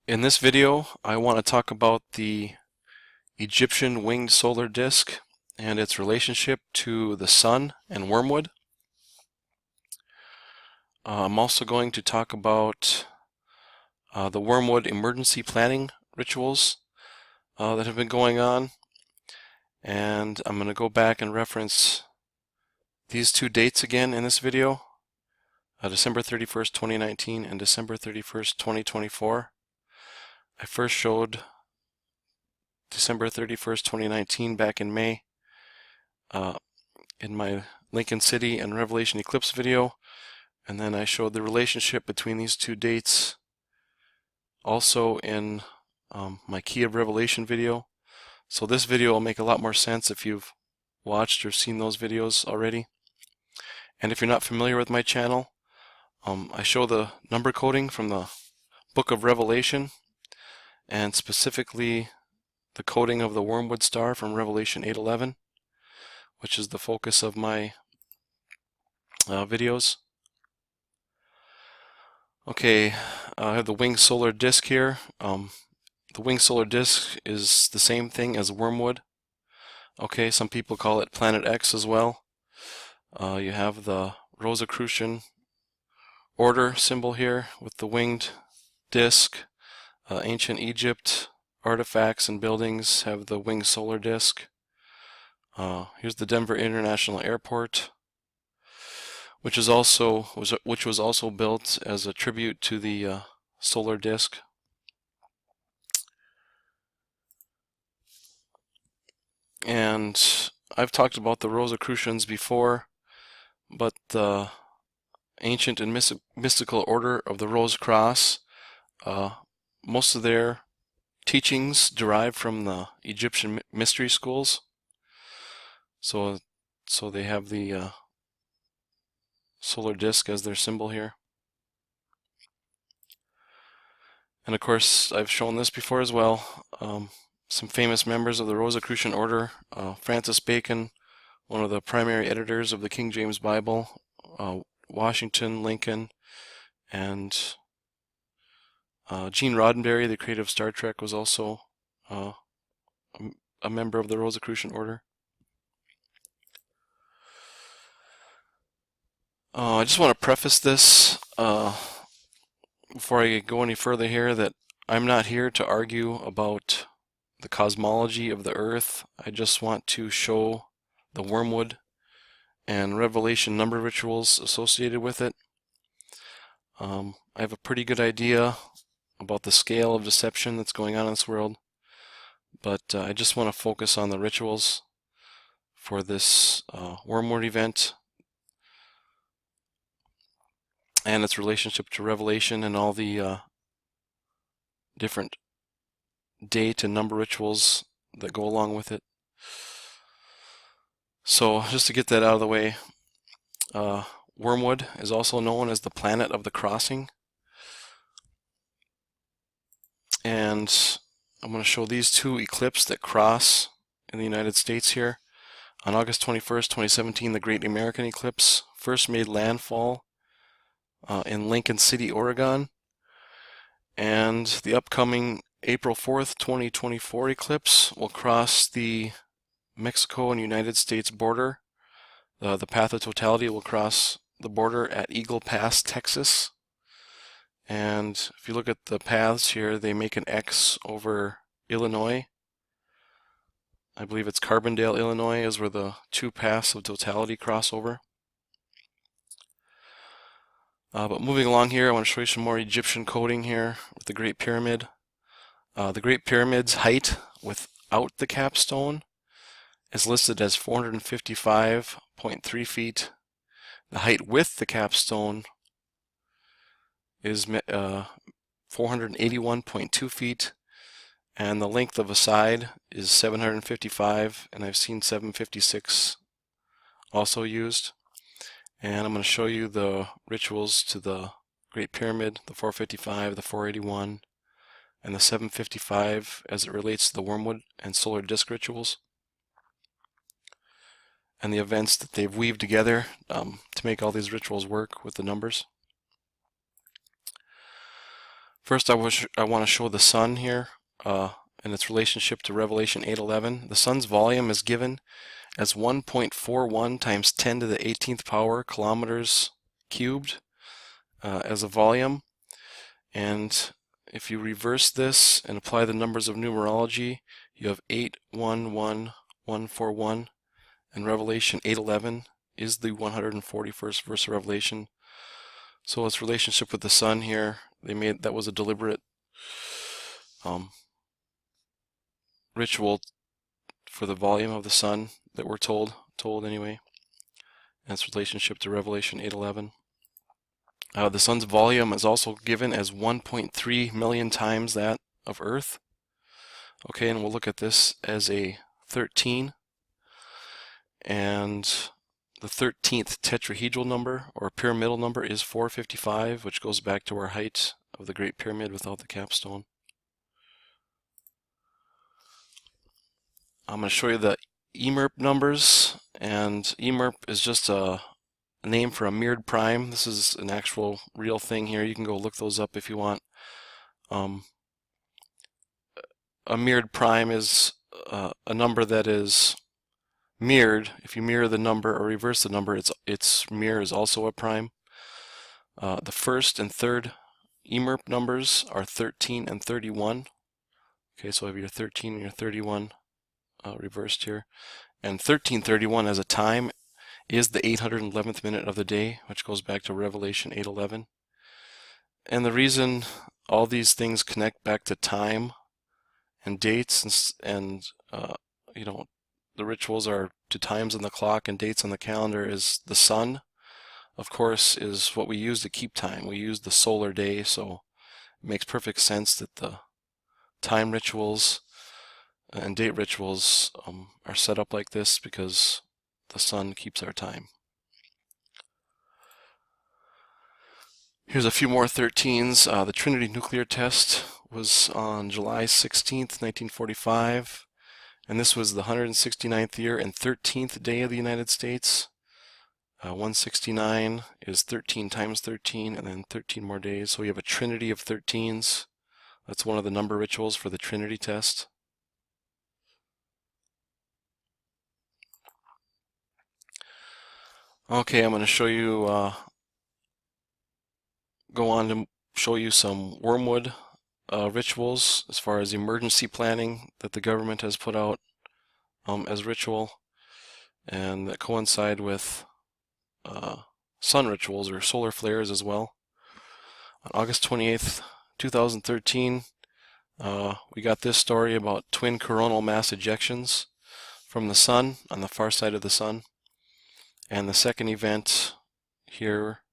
In this video, I want to talk about the Egyptian winged solar disk and its relationship to the sun and wormwood. I'm also going to talk about the wormwood emergency planning rituals that have been going on, and I'm going to go back and reference these two dates again in this video, December 31st, 2019 and December 31st, 2024. I first showed December 31st, 2019 back in May in my Lincoln City and Revelation Eclipse video, and then I showed the relationship between these two dates also in my Key of Revelation video. So this video will make a lot more sense if you've watched or seen those videos already. And if you're not familiar with my channel, I show the number coding from the book of Revelation, and specifically the coding of the Wormwood star from Revelation 8:11, which is the focus of my videos. Okay, I have the winged solar disk here. The winged solar disk is the same thing as wormwood. Okay, some people call it Planet X as well. You have the Rosicrucian order symbol here with the winged disk. Ancient Egypt artifacts and buildings have the winged solar disk. Here's the Denver International Airport, which was also built as a tribute to the solar disk. And I've talked about the Rosicrucians before, but the ancient and mystical order of the Rose Cross, most of their teachings derive from the Egyptian mystery schools. So they have the solar disk as their symbol here. And of course, I've shown this before as well. Some famous members of the Rosicrucian order: Francis Bacon, one of the primary editors of the King James Bible, Washington, Lincoln, and Gene Roddenberry, the creator of Star Trek, was also a member of the Rosicrucian order. I just want to preface this before I go any further here that I'm not here to argue about the cosmology of the Earth. I just want to show the wormwood and Revelation number rituals associated with it. I have a pretty good idea about the scale of deception that's going on in this world, but I just want to focus on the rituals for this wormwood event and its relationship to Revelation and all the different date and number rituals that go along with it. So just to get that out of the way, Wormwood is also known as the planet of the crossing. And I'm going to show these two eclipses that cross in the United States here. On August 21st, 2017, the Great American Eclipse first made landfall in Lincoln City, Oregon. And the upcoming April 4th, 2024 eclipse will cross the Mexico and United States border. The path of totality will cross the border at Eagle Pass, Texas. And if you look at the paths here, they make an X over Illinois. I believe it's Carbondale, Illinois is where the two paths of totality cross over. But moving along here, I want to show you some more Egyptian coding here with the Great Pyramid. The Great Pyramid's height without the capstone is listed as 455.3 feet. The height with the capstone is 481.2 feet, and the length of a side is 755, and I've seen 756 also used. And I'm going to show you the rituals to the Great Pyramid, the 455, the 481, and the 755 as it relates to the wormwood and solar disk rituals, and the events that they've weaved together to make all these rituals work with the numbers. First, I want to show the sun here and its relationship to Revelation 8:11. The sun's volume is given as 1.41 times 10 to the 18th power kilometers cubed as a volume. And if you reverse this and apply the numbers of numerology, you have 811141, and Revelation 8:11 is the 141st verse of Revelation. So its relationship with the sun here, that was a deliberate ritual for the volume of the sun that we're told anyway, and its relationship to Revelation 8:11. The sun's volume is also given as 1.3 million times that of Earth. Okay, and we'll look at this as a 13, and the 13th tetrahedral number or pyramidal number is 455, which goes back to our height of the Great Pyramid without the capstone. I'm going to show you the EMERP numbers, and EMERP is just a name for a mirrored prime. This is an actual real thing here. You can go look those up if you want. A mirrored prime is a number that is mirrored. If you mirror the number or reverse the number, its mirror is also a prime. The first and third EMERP numbers are 13 and 31. Okay, so I have your 13 and your 31 reversed here. And 1331 as a time is the 811th minute of the day, which goes back to Revelation 8:11. And the reason all these things connect back to time and dates and you know, the rituals are to times on the clock and dates on the calendar is the sun, of course, is what we use to keep time. We use the solar day, so it makes perfect sense that the time rituals and date rituals are set up like this because the sun keeps our time. Here's a few more 13s. The Trinity nuclear test was on July 16th, 1945. And this was the 169th year and 13th day of the United States. 169 is 13 times 13 and then 13 more days. So we have a trinity of 13s. That's one of the number rituals for the Trinity test. Okay, I'm going to show you, go on to show you some Wormwood rituals as far as emergency planning that the government has put out as ritual, and that coincide with sun rituals or solar flares as well. On August 28th, 2013, we got this story about twin coronal mass ejections from the sun on the far side of the sun. And the second event here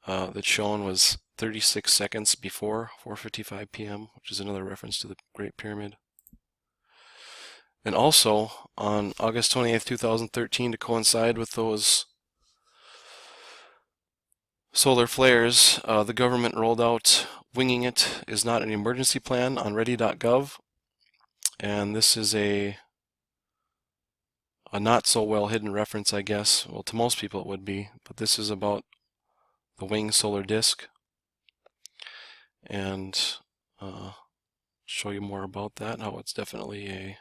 that's shown was 36 seconds before 4:55 p.m., which is another reference to the Great Pyramid. And also on August 28th, 2013, to coincide with those solar flares, the government rolled out Winging It is not an emergency plan on ready.gov. And this is a not so well hidden reference, I guess. Well, to most people it would be, but this is about the winged solar disk. And show you more about that, how it's definitely a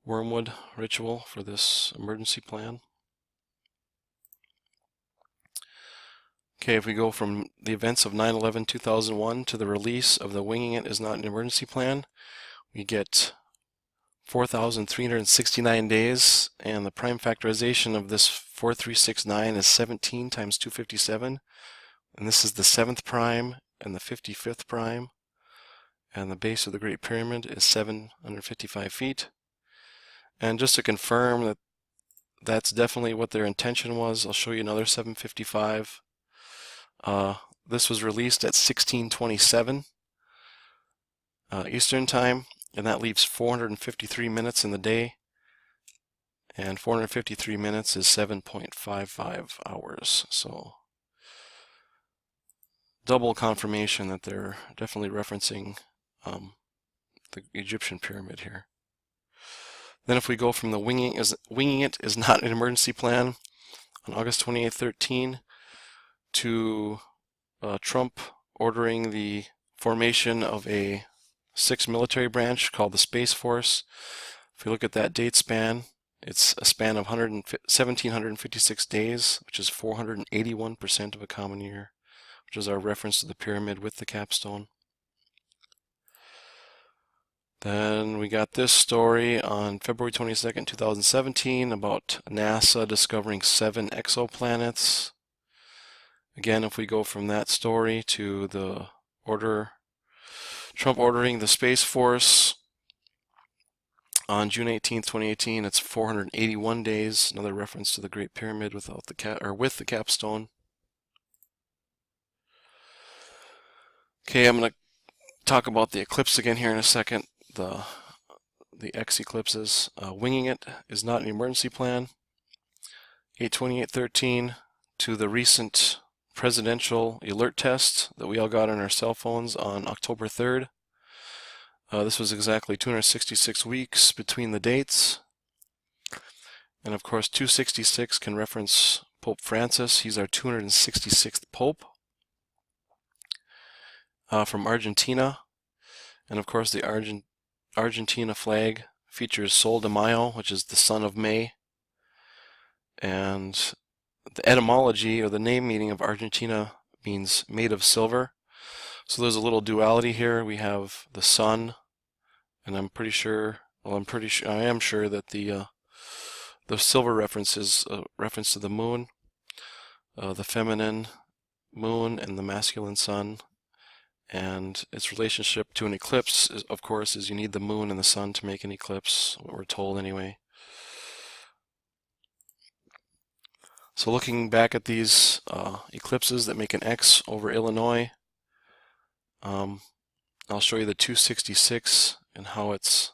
Wormwood ritual for this emergency plan. Okay, if we go from the events of 9/11/2001 to the release of the Winging It is not an emergency plan, we get 4,369 days, and the prime factorization of this 4369 is 17 times 257, and this is the 7th prime and the 55th prime, and the base of the Great Pyramid is 755 feet. And just to confirm that that's definitely what their intention was, I'll show you another 755. This was released at 1627 Eastern Time, and that leaves 453 minutes in the day, and 453 minutes is 7.55 hours. So double confirmation that they're definitely referencing the Egyptian pyramid here. Then if we go from the Winging It is not an emergency plan on August 28, 13 to Trump ordering the formation of a sixth military branch called the Space Force. If you look at that date span, it's a span of 1,756 days, which is 481% of a common year, which is our reference to the pyramid with the capstone. Then we got this story on February 22nd, 2017 about NASA discovering 7 exoplanets. Again, if we go from that story to the Trump ordering the Space Force on June 18th, 2018, it's 481 days, another reference to the Great Pyramid without the with the capstone. Okay, I'm going to talk about the eclipse again here in a second. The X eclipses. Winging it is not an emergency plan. 8/28/13 to the recent presidential alert test that we all got on our cell phones on October 3rd. This was exactly 266 weeks between the dates. And of course 266 can reference Pope Francis. He's our 266th Pope from Argentina. And of course the Argentina flag features Sol de Mayo, which is the son of May. And the etymology or the name meaning of Argentina means made of silver. So there's a little duality here. We have the sun, and I am sure that the silver reference is a reference to the moon, the feminine moon and the masculine sun. And its relationship to an eclipse, of course, is you need the moon and the sun to make an eclipse, what we're told anyway. So looking back at these eclipses that make an X over Illinois, I'll show you the 266 and how it's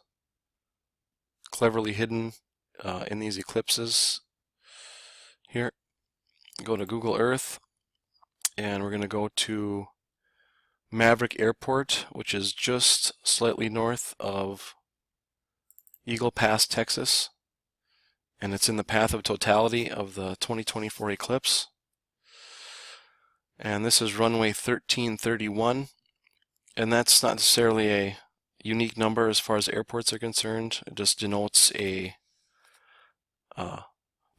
cleverly hidden in these eclipses. Here, go to Google Earth, and we're going to go to Maverick Airport, which is just slightly north of Eagle Pass, Texas, and it's in the path of totality of the 2024 eclipse. And this is runway 1331, and that's not necessarily a unique number as far as airports are concerned. It just denotes a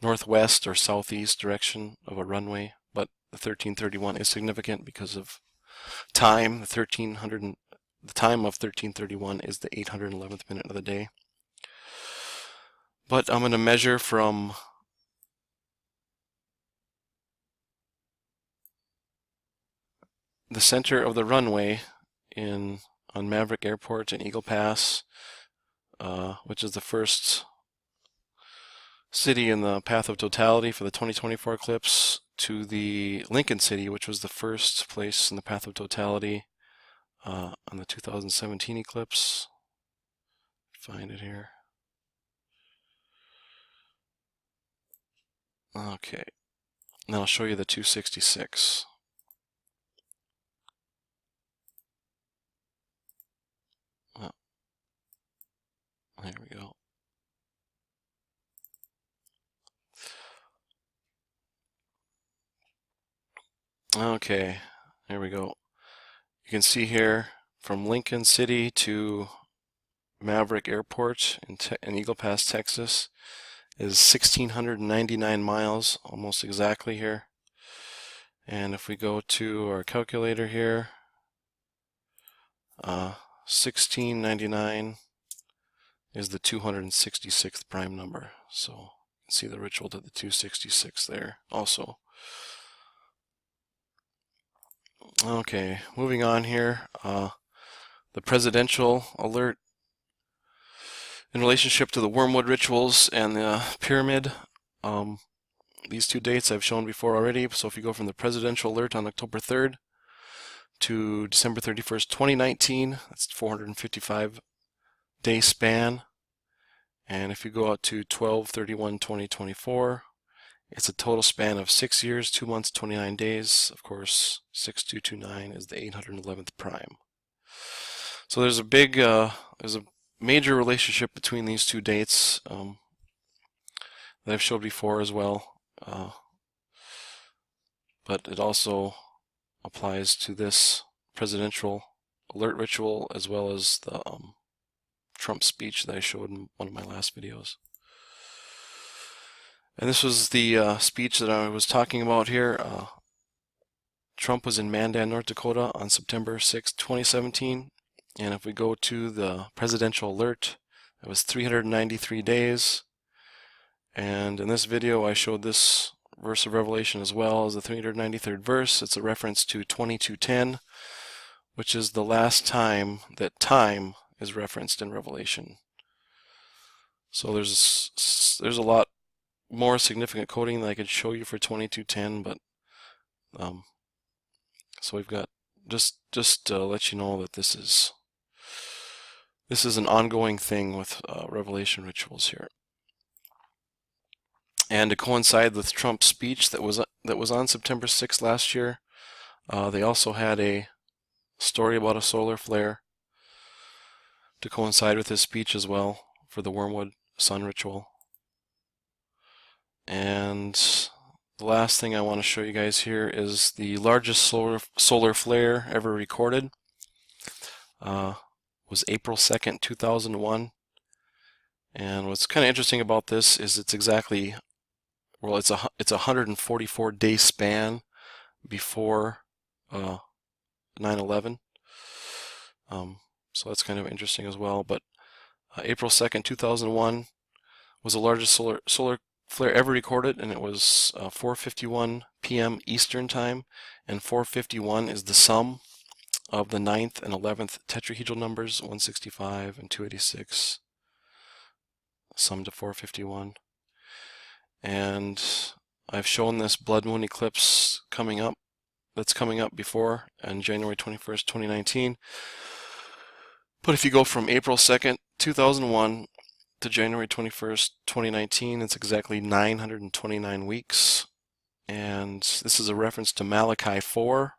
northwest or southeast direction of a runway, but the 1331 is significant because of time. The time of 1331 is the 811th minute of the day. But I'm going to measure from the center of the runway on Maverick Airport in Eagle Pass, which is the first city in the path of totality for the 2024 eclipse, to the Lincoln City, which was the first place in the path of totality on the 2017 eclipse. Find it here. Okay, now I'll show you the 266. Oh, there we go. Okay, there we go. You can see here from Lincoln City to Maverick Airport in Eagle Pass, Texas, is 1,699 miles, almost exactly here. And if we go to our calculator here, 1699 is the 266th prime number. So you can see the ritual to the 266 there also. Okay, moving on here. The presidential alert in relationship to the Wormwood rituals and the pyramid. These two dates I've shown before already. So if you go from the presidential alert on October 3rd to December 31st, 2019, that's 455 day span. And if you go out to 12/31/2024, it's a total span of 6 years, 2 months, 29 days. Of course, 6229 is the 811th prime. So there's a major relationship between these two dates that I've showed before as well. But it also applies to this presidential alert ritual, as well as the Trump speech that I showed in one of my last videos. And this was the speech that I was talking about here. Trump was in Mandan, North Dakota on September 6, 2017. And if we go to the presidential alert, it was 393 days. And in this video, I showed this verse of Revelation as well as the 393rd verse. It's a reference to 22:10, which is the last time that time is referenced in Revelation. So there's a lot more significant coding that I could show you for 22:10, but so we've got just to let you know that this is an ongoing thing with Revelation rituals here. And to coincide with Trump's speech that was on September 6th last year, they also had a story about a solar flare to coincide with his speech as well for the Wormwood sun ritual. And the last thing I want to show you guys here is the largest solar flare ever recorded. Was April 2nd, 2001. And what's kind of interesting about this is it's exactly, well, it's a 144-day span before 9/11. So that's kind of interesting as well. But April 2nd, 2001 was the largest solar flare ever recorded, and it was 4:51 p.m. Eastern Time, and 4:51 is the sum of the 9th and 11th tetrahedral numbers, 165 and 286, summed to 4:51. And I've shown this blood moon eclipse that's coming up before on January 21st, 2019. But if you go from April 2nd, 2001 to January 21st, 2019, it's exactly 929 weeks. And this is a reference to Malachi 4,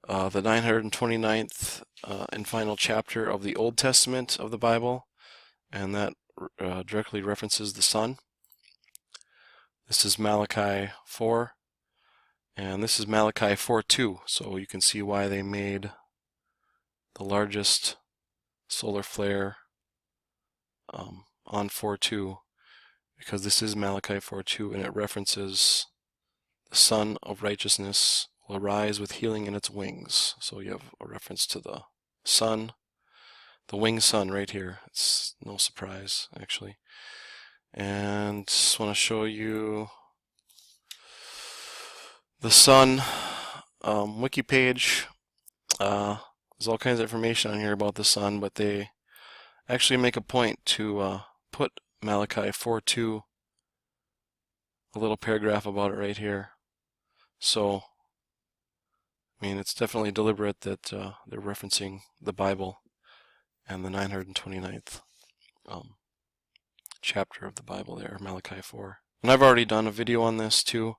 the 929th and final chapter of the Old Testament of the Bible, and that directly references the sun. This is Malachi 4, and this is Malachi 4:2, so you can see why they made the largest solar flare on 4:2, because this is Malachi 4:2, and it references the Sun of Righteousness will arise with healing in its wings. So you have a reference to the sun, the winged sun right here. It's no surprise, actually. And just want to show you the sun wiki page. There's all kinds of information on here about the sun, but they actually make a point to put Malachi 4:2, a little paragraph about it right here. So, I mean, it's definitely deliberate that they're referencing the Bible and the 929th chapter of the Bible there, Malachi 4. And I've already done a video on this too,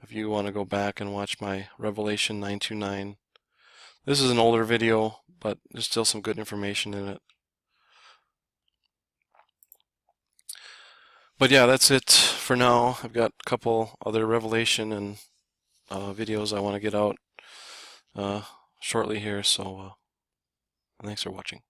if you want to go back and watch my Revelation 929. This is an older video, but there's still some good information in it. But yeah, that's it for now. I've got a couple other Revelation and videos I want to get out shortly here, so thanks for watching.